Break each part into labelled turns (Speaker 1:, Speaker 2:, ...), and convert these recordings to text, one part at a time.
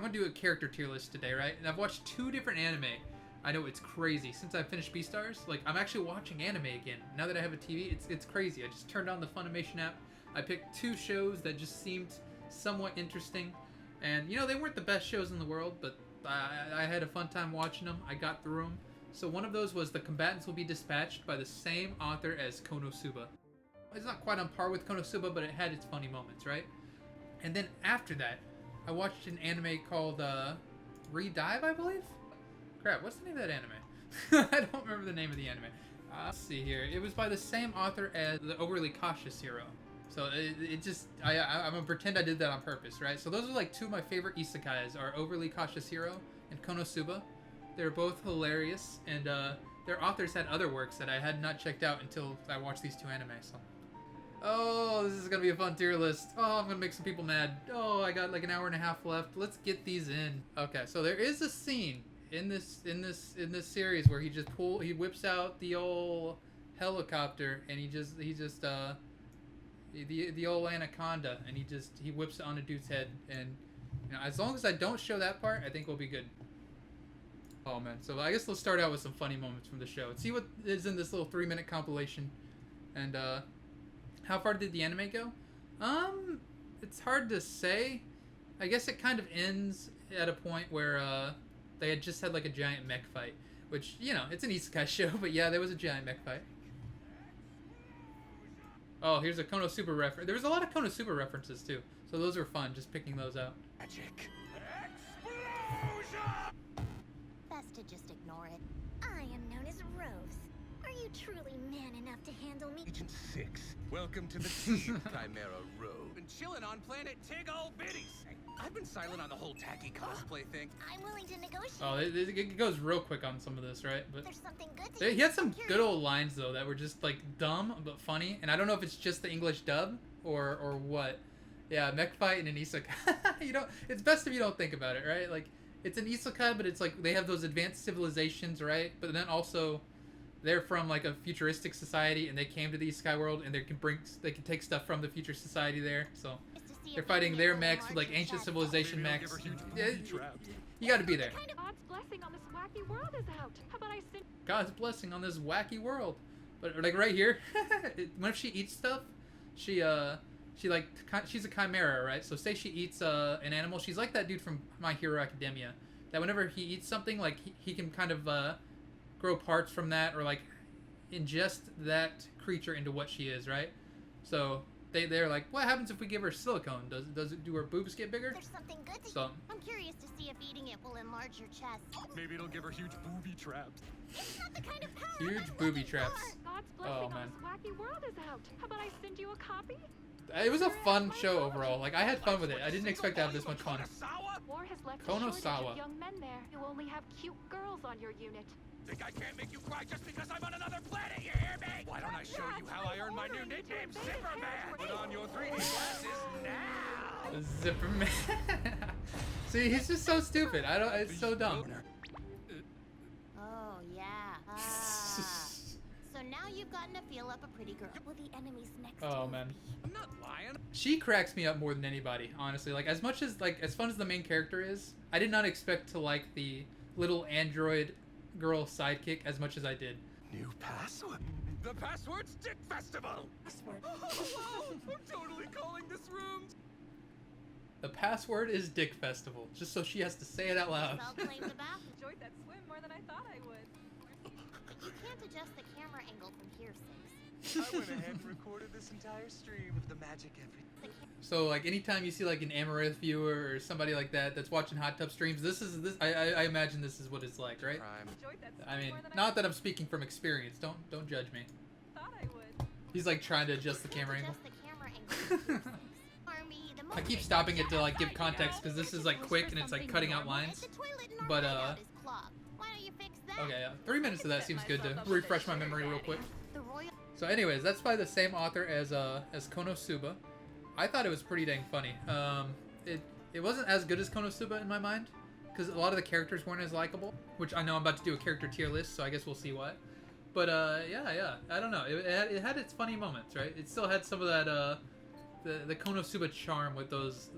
Speaker 1: gonna do a character tier list today, right? And I've watched 2 different anime. I know it's crazy. Since I finished Beastars, like I'm actually watching anime again. Now that I have a TV, it's crazy. I just turned on the Funimation app. I picked 2 shows that just seemed somewhat interesting. And, you know, they weren't the best shows in the world, but I had a fun time watching them. I got through them. So one of those was The Combatants Will Be Dispatched by the same author as Konosuba. It's not quite on par with Konosuba, but it had its funny moments, right? And then after that, I watched an anime called Redive, I believe? Crap, what's the name of that anime? I don't remember the name of the anime. Let's see here. It was by the same author as The Overly Cautious Hero. So it just, I'm gonna pretend I did that on purpose, right? So those are like 2 of my favorite isekais, are Overly Cautious Hero and Konosuba. They're both hilarious, and their authors had other works that I had not checked out until I watched these 2 animes. So. Oh, this is gonna be a fun tier list. Oh, I'm gonna make some people mad. Oh, I got like an hour and a half left. Let's get these in. Okay, so there is a scene in this series where he whips out the old helicopter and the old anaconda, and he whips it on a dude's head, and you know, as long as I don't show that part, I think we'll be good. Oh man, so I guess let's start out with some funny moments from the show and see what is in this little 3-minute compilation. And how far did the anime go? It's hard to say. I guess it kind of ends at a point where they had just had like a giant mech fight, which, you know, it's an isekai show, but yeah, there was a giant mech fight. Oh, here's a Konosuba reference. There was a lot of Konosuba references too, so those are fun, just picking those out.
Speaker 2: Magic. Explosion!
Speaker 3: Best to just ignore it. I am known as Rose. Are you truly man enough to handle me?
Speaker 2: Agent 6, welcome to the team, Chimera Row. Been chilling on planet Tig Old Biddies. I've been silent on the whole tacky cosplay thing.
Speaker 3: I'm willing to negotiate.
Speaker 1: Oh, it goes real quick on some of this, right? But
Speaker 3: there's something good to
Speaker 1: he had some good old lines though that were just like dumb but funny, and I don't know if it's just the English dub or what. Yeah, mech fight and an isekai. It's best if you don't think about it, right? Like it's an isekai, but it's like they have those advanced civilizations, right? But then also they're from like a futuristic society, and they came to the isekai world, and they can take stuff from the future society there. So they're fighting their mechs with like ancient civilization mechs. Yeah, you got to be there.
Speaker 4: God's blessing on this wacky world is out. How about I send
Speaker 1: God's blessing on this wacky world. But like right here, when she eats stuff, she's a chimera, right? So say she eats an animal, she's like that dude from My Hero Academia. That whenever he eats something, like he can kind of grow parts from that, or like ingest that creature into what she is, right? So they're like, what happens if we give her silicone? Do her boobs get bigger?
Speaker 3: There's something good to I'm curious to see if eating it will enlarge your chest.
Speaker 2: Maybe it'll give her huge booby traps.
Speaker 3: It's not the kind of power
Speaker 1: Huge booby traps.
Speaker 4: God's blessing on this wacky world is out. How about I send you a copy?
Speaker 1: It was a fun show overall. Like I had fun with it. I didn't expect to have this much fun.
Speaker 4: War has left a
Speaker 1: Konosawa.
Speaker 4: shortage of young men there. You only have cute girls on your unit.
Speaker 2: Think I can't make you cry just because I'm on another planet, you hear me? Why don't I show you how I earned my new nickname, Zipperman? Put on your 3D glasses now!
Speaker 1: Zipperman. See, he's just so stupid. It's so dumb.
Speaker 3: Oh, yeah. So now you've gotten a feel up a pretty girl. Will the enemy's next
Speaker 1: Oh man.
Speaker 2: I'm not lying.
Speaker 1: She cracks me up more than anybody, honestly. Like as fun as the main character is, I did not expect to like the little android girl sidekick as much as I did.
Speaker 2: New password. The password's Dick Festival. Password. Oh, I'm totally calling this room.
Speaker 1: The password is Dick Festival, just so she has to say it out loud.
Speaker 3: Self-claimed about.
Speaker 4: Enjoyed that swim more than I thought I would.
Speaker 3: You can't adjust the camera angle from here, Six.
Speaker 2: I went ahead and recorded this entire stream of the magic everything.
Speaker 1: So like anytime you see like an Amaranth viewer or somebody like that that's watching hot tub streams, I imagine this is what it's like, right?
Speaker 4: Enjoyed that swim
Speaker 1: I mean,
Speaker 4: more than
Speaker 1: not that I'm speaking from experience. Don't judge me.
Speaker 4: thought I would.
Speaker 1: He's like trying to adjust the camera angle.
Speaker 3: Adjust the camera angle from here, Six. Army, the
Speaker 1: I keep stopping it to like give context because this is like quick and it's like cutting out lines. But
Speaker 3: Why don't you fix that?
Speaker 1: Okay, yeah. 3 minutes of that seems good to refresh my memory real quick.
Speaker 3: The royal.
Speaker 1: So anyways, that's by the same author as Konosuba. I thought it was pretty dang funny. It wasn't as good as Konosuba in my mind, because a lot of the characters weren't as likable, which I know I'm about to do a character tier list, so I guess we'll see what. But yeah, I don't know. It had its funny moments, right? It still had some of that the Konosuba charm with those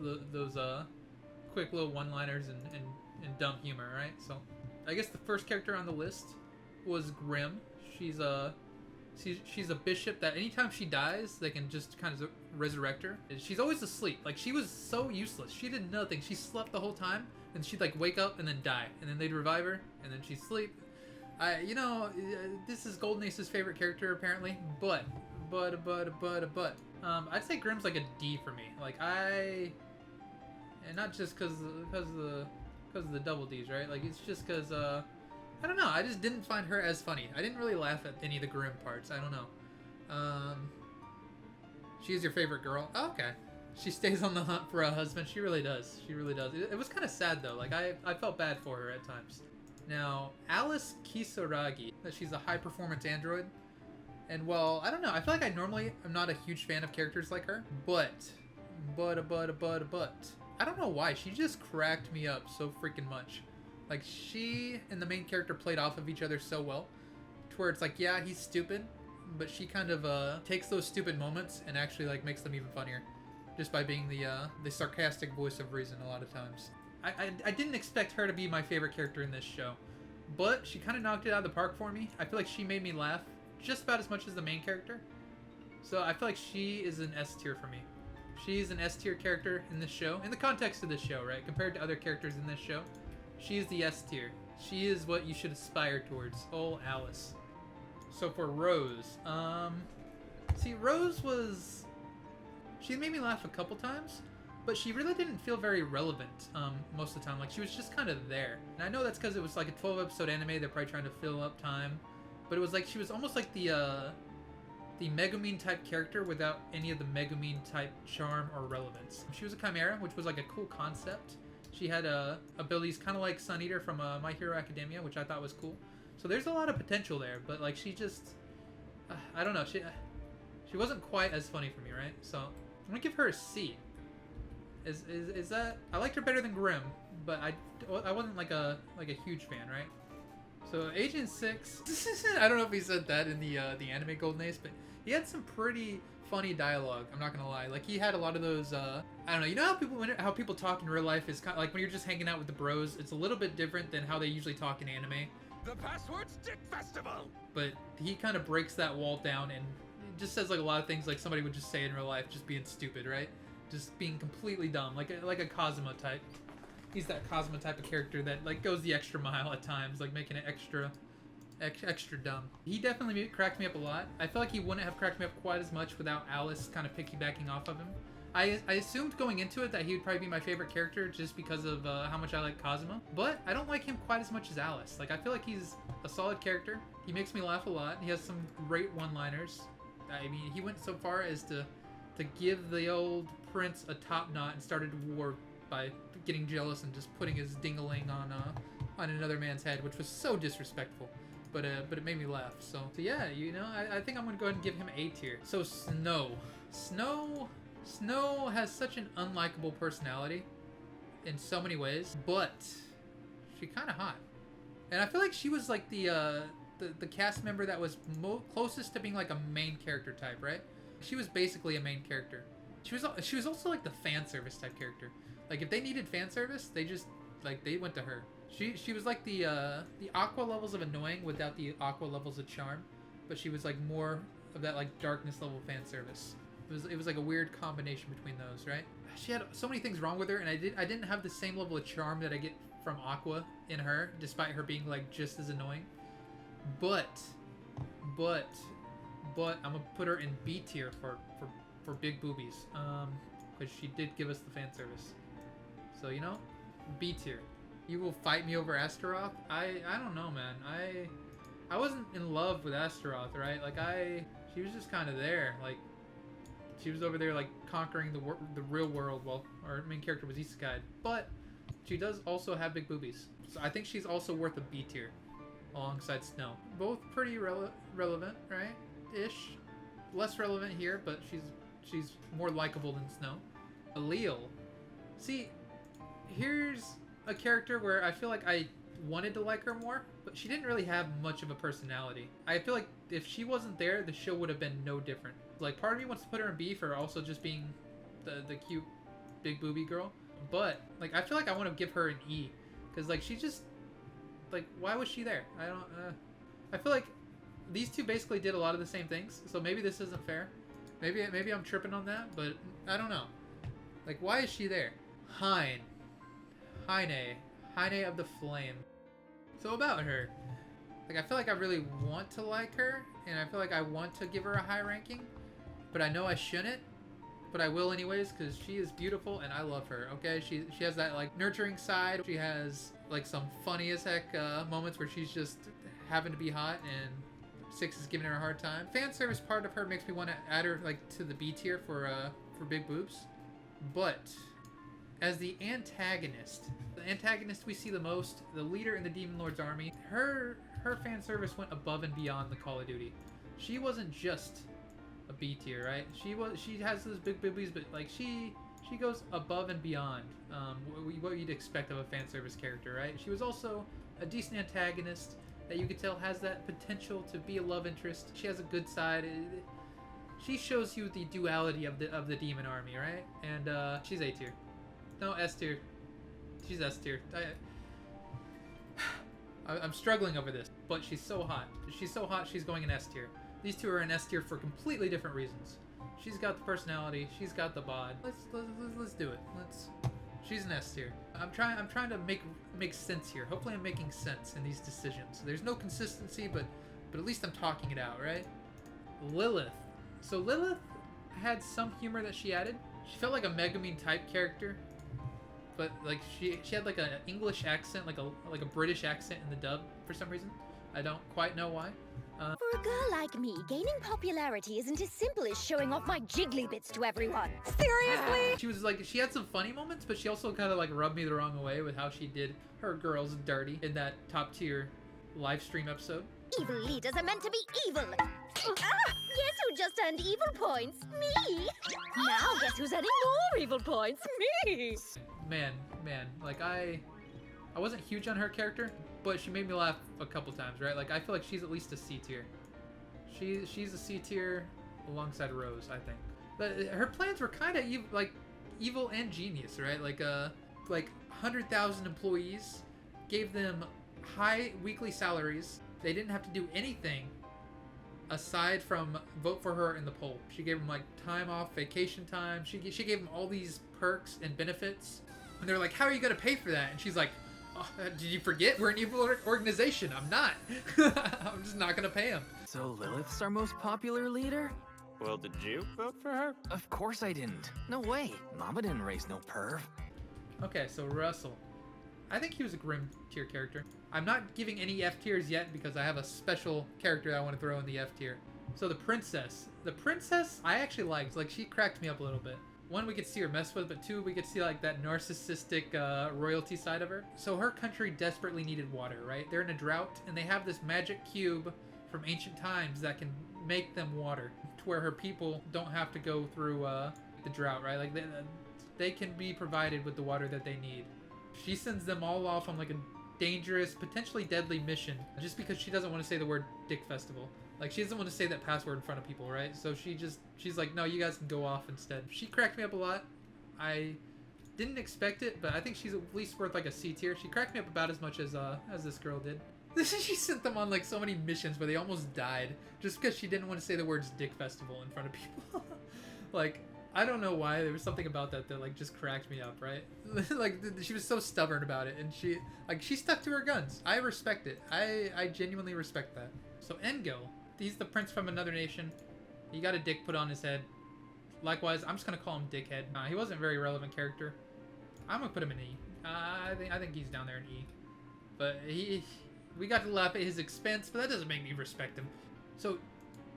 Speaker 1: quick little one-liners and dumb humor, right? So, I guess the first character on the list was Grimm. She's a bishop that anytime she dies, they can just kind of resurrect her. She's always asleep. Like, she was so useless. She did nothing. She slept the whole time, and she'd like wake up and then die, and then they'd revive her, and then she'd sleep. This is Golden Ace's favorite character apparently, but I'd say Grimm's like a D for me. Like, and not just because of the double D's, right? Like, it's just because I don't know. I just didn't find her as funny. I didn't really laugh at any of the Grimm parts. I don't know. She is your favorite girl? Oh, okay. She stays on the hunt for a husband. She really does. She really does. It was kind of sad though. Like, I felt bad for her at times. Now, Alice Kisaragi, that she's a high performance android. And well, I don't know. I feel like I normally am not a huge fan of characters like her, but I don't know why. She just cracked me up so freaking much. Like, she and the main character played off of each other so well, to where it's like, yeah, he's stupid, but she kind of takes those stupid moments and actually like makes them even funnier, just by being the sarcastic voice of reason a lot of times. I didn't expect her to be my favorite character in this show, but she kind of knocked it out of the park for me. I feel like she made me laugh just about as much as the main character. So I feel like she is an S tier for me. She's an S tier character in this show, in the context of this show, right? Compared to other characters in this show, she is the S tier. She is what you should aspire towards. Oh, Alice. So for Rose, see, Rose was... She made me laugh a couple times, but she really didn't feel very relevant most of the time. Like, she was just kind of there. And I know that's because it was like a 12-episode anime. They're probably trying to fill up time. But it was like she was almost like the Megumine type character without any of the Megumine type charm or relevance. She was a chimera, which was like a cool concept. She had abilities kind of like Sun Eater from My Hero Academia, which I thought was cool. So there's a lot of potential there, but like she just, I don't know, she wasn't quite as funny for me, right? So I'm gonna give her a C. Is that, I liked her better than Grimm, but I wasn't like a huge fan, right? So Agent 6, I don't know if he said that in the anime Golden Ace, but he had some pretty funny dialogue. I'm not gonna lie. Like, he had a lot of those. I don't know. You know how people talk in real life is kind of like when you're just hanging out with the bros. It's a little bit different than how they usually talk in anime.
Speaker 2: The password's Dick Festival.
Speaker 1: But he kind of breaks that wall down and just says like a lot of things like somebody would just say in real life, just being stupid, right? Just being completely dumb, like a Cosmo type. He's that Cosmo type of character that like goes the extra mile at times, like making it extra dumb. He definitely cracked me up a lot. I feel like he wouldn't have cracked me up quite as much without Alice kind of piggybacking off of him. I assumed going into it that he would probably be my favorite character just because of how much I like Cosmo, but I don't like him quite as much as Alice. Like, I feel like he's a solid character. He makes me laugh a lot. He has some great one-liners. I mean, he went so far as to give the old prince a top knot and started a war by getting jealous and just putting his ding-a-ling on another man's head, which was so disrespectful. But it made me laugh. So yeah, you know, I think I'm gonna go ahead and give him A tier. So Snow has such an unlikable personality in so many ways, but she's kind of hot, and I feel like she was like the cast member that was closest to being like a main character type, right? She was basically a main character. She was also like the fan service type character. Like, if they needed fan service, they went to her. She was like the Aqua levels of annoying without the Aqua levels of charm, but she was like more of that like darkness level fan service. It was like a weird combination between those, right? She had so many things wrong with her, and I didn't have the same level of charm that I get from Aqua in her, despite her being like just as annoying. But I'm gonna put her in B tier for big boobies, because she did give us the fan service. So, you know, B tier. You will fight me over Astaroth? I don't know, man. I wasn't in love with Astaroth, right? Like, she was just kind of there. Like, she was over there like conquering the real world while our main character was isekai'd. But she does also have big boobies, so I think she's also worth a B tier alongside Snow. Both pretty relevant, right? Ish. Less relevant here, but she's more likable than Snow. Allele. See, here's a character where I feel like I wanted to like her more, but she didn't really have much of a personality. I feel like if she wasn't there, the show would have been no different. Like, part of me wants to put her in B for also just being the cute big booby girl, but like I feel like I want to give her an E, because like she just like why was she there? I don't. I feel like these two basically did a lot of the same things, so maybe this isn't fair. Maybe I'm tripping on that, but I don't know. Like why is she there? Heine of the Flame. So about her, like I feel like I really want to like her, and I feel like I want to give her a high ranking, but I know I shouldn't. But I will anyways, because she is beautiful and I love her. Okay, she has that like nurturing side. She has like some funny as heck moments where she's just having to be hot and Six is giving her a hard time. Fan service part of her makes me want to add her like to the B tier for big boobs. But as the antagonist we see the most, the leader in the Demon Lord's army, her fan service went above and beyond the Call of Duty. She wasn't just a B tier, right? She has those big boobies, but like she goes above and beyond what you'd expect of a fan service character, right? She was also a decent antagonist that you could tell has that potential to be a love interest. She has a good side. She shows you the duality of the demon army, right? And she's A tier. No, S tier. She's S tier. I'm struggling over this, but she's so hot. She's so hot. She's going in S tier. These two are in S tier for completely different reasons. She's got the personality. She's got the bod. Let's do it. She's an S tier. I'm trying to make sense here. Hopefully, I'm making sense in these decisions. There's no consistency, but at least I'm talking it out, right? Lilith. So Lilith had some humor that she added. She felt like a Megumin type character, but like she had like an English accent, like a British accent in the dub for some reason. I don't quite know why.
Speaker 5: For a girl like me, gaining popularity isn't as simple as showing off my jiggly bits to everyone. Seriously?
Speaker 1: She was like, she had some funny moments, but she also kind of like rubbed me the wrong way with how she did her girls dirty in that top tier live stream episode.
Speaker 5: Evil leaders are meant to be evil. Guess who just earned evil points? Me. Now guess who's earning more evil points? Me.
Speaker 1: Man, like I wasn't huge on her character, but she made me laugh a couple times, right? Like I feel like she's at least a C tier. She's a C tier alongside Rose, I think. But her plans were kind of evil and genius, right? Like 100,000 employees, gave them high weekly salaries. They didn't have to do anything aside from vote for her in the poll. She gave them like time off, vacation time. She gave them all these perks and benefits. And they're like, "How are you gonna pay for that?" And she's like, "Oh, did you forget we're an evil organization? I'm not. I'm just not gonna pay them."
Speaker 6: So Lilith's our most popular leader?
Speaker 2: Well, did you vote for her?
Speaker 6: Of course I didn't. No way. Mama didn't raise no perv.
Speaker 1: Okay, so Russell. I think he was a Grim tier character. I'm not giving any F tiers yet because I have a special character that I want to throw in the F tier. So the princess. The princess I actually liked. Like, she cracked me up a little bit. One, we could see her mess with, but two, we could see like that narcissistic royalty side of her. So her country desperately needed water, right? They're in a drought, and they have this magic cube from ancient times that can make them water, to where her people don't have to go through the drought, right? Like they can be provided with the water that they need. She sends them all off on like a dangerous, potentially deadly mission, just because she doesn't want to say the word Dick Festival. Like, she doesn't want to say that password in front of people, right? So she's like, no, you guys can go off instead. She cracked me up a lot. I didn't expect it, but I think she's at least worth like a C tier. She cracked me up about as much as this girl did. She sent them on like so many missions where they almost died just because she didn't want to say the words Dick Festival in front of people. Like, I don't know why. There was something about that like just cracked me up, right? Like, she was so stubborn about it, and she stuck to her guns. I respect it. I genuinely respect that. So Engo. He's the prince from another nation. He got a dick put on his head. Likewise, I'm just gonna call him Dickhead. He wasn't a very relevant character. I'm gonna put him in E. I think he's down there in E. But we got to laugh at his expense, but that doesn't make me respect him. So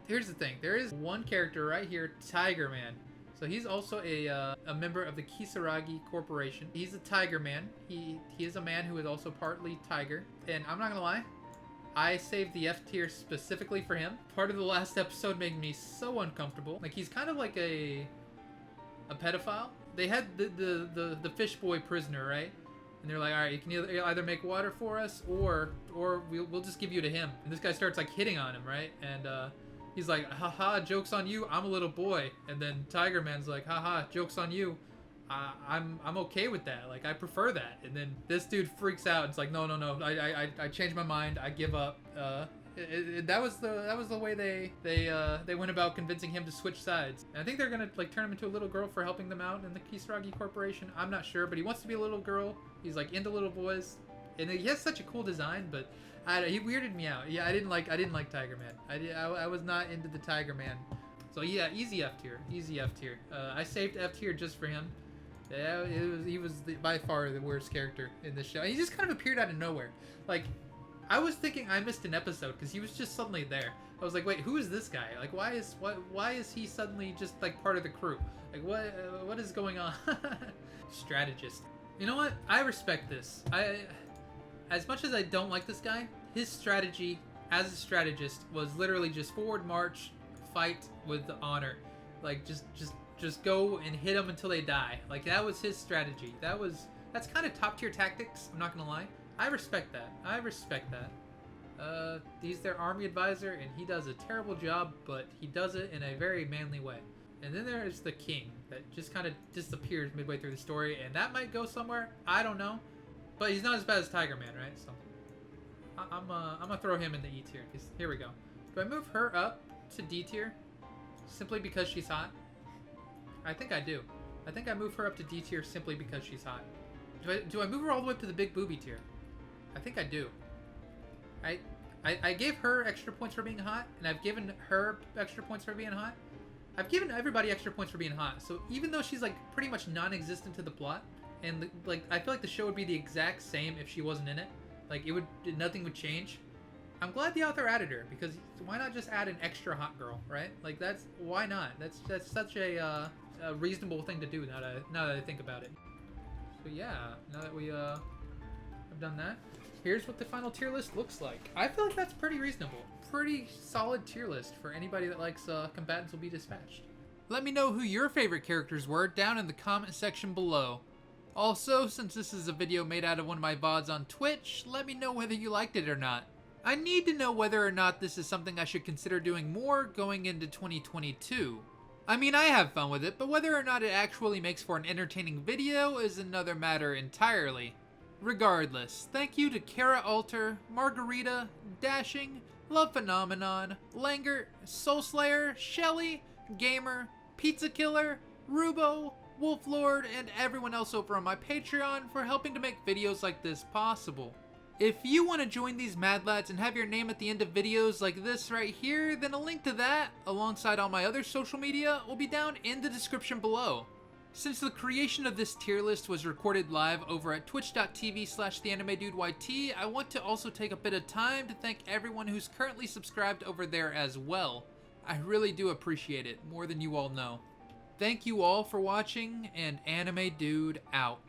Speaker 1: here's the thing. There is one character right here, Tiger Man. So he's also a member of the Kisaragi Corporation. He's a Tiger Man. He is a man who is also partly tiger. And I'm not gonna lie, I saved the F tier specifically for him. Part of the last episode made me so uncomfortable. Like, he's kind of like a pedophile. They had the fish boy prisoner, right? And they're like, all right, you can either make water for us or we'll just give you to him. And this guy starts like hitting on him, right? And he's like, haha, joke's on you, I'm a little boy. And then Tiger Man's like, haha, joke's on you, I'm okay with that. Like, I prefer that. And then this dude freaks out. It's like, no, I changed my mind. I give up. That was the way they went about convincing him to switch sides. And I think they're gonna like turn him into a little girl for helping them out in the Kisaragi Corporation. I'm not sure, but he wants to be a little girl. He's like into little boys, and he has such a cool design. But he weirded me out. Yeah, I didn't like Tiger Man. I was not into the Tiger Man. So yeah, easy F tier. Easy F tier. I saved F tier just for him. Yeah, he was by far the worst character in this show. He just kind of appeared out of nowhere. Like, I was thinking I missed an episode because he was just suddenly there. I was like, wait, who is this guy? Like, why is he suddenly just like part of the crew? Like, what is going on? Strategist. You know what? I respect this. As much as I don't like this guy, his strategy as a strategist was literally just forward march, fight with the honor. Like, just go and hit them until they die. Like, that was his strategy. That's kind of top tier tactics. I'm not gonna lie. I respect that. I respect that. He's their army advisor, and he does a terrible job, but he does it in a very manly way. And then there is the king that just kind of disappears midway through the story, and that might go somewhere. I don't know, but he's not as bad as Tiger Man, right? So I'm gonna throw him in the E tier. Here we go. Do I move her up to D tier simply because she's hot? I think I do. I think I move her up to D tier simply because she's hot. Do I move her all the way up to the big booby tier? I think I do. I gave her extra points for being hot, and I've given her extra points for being hot. I've given everybody extra points for being hot. So even though she's like pretty much non-existent to the plot, and like I feel like the show would be the exact same if she wasn't in it. Like nothing would change. I'm glad the author added her, because why not just add an extra hot girl, right? Like why not? That's such a reasonable thing to do now that I think about it. So yeah, now that we have done that, here's what the final tier list looks like. I feel like that's pretty reasonable. Pretty solid tier list for anybody that likes Combatants Will Be Dispatched. Let me know who your favorite characters were down in the comment section below. Also, since this is a video made out of one of my VODs on Twitch, let me know whether you liked it or not. I need to know whether or not this is something I should consider doing more going into 2022. I mean, I have fun with it, but whether or not it actually makes for an entertaining video is another matter entirely. Regardless, thank you to Kara Alter, Margarita, Dashing, Love Phenomenon, Langer, Soulslayer, Shelly, Gamer, Pizza Killer, Rubo, Wolflord, and everyone else over on my Patreon for helping to make videos like this possible. If you want to join these mad lads and have your name at the end of videos like this right here, then a link to that, alongside all my other social media, will be down in the description below. Since the creation of this tier list was recorded live over at twitch.tv/theanimeDudeYT, I want to also take a bit of time to thank everyone who's currently subscribed over there as well. I really do appreciate it, more than you all know. Thank you all for watching, and Anime Dude out.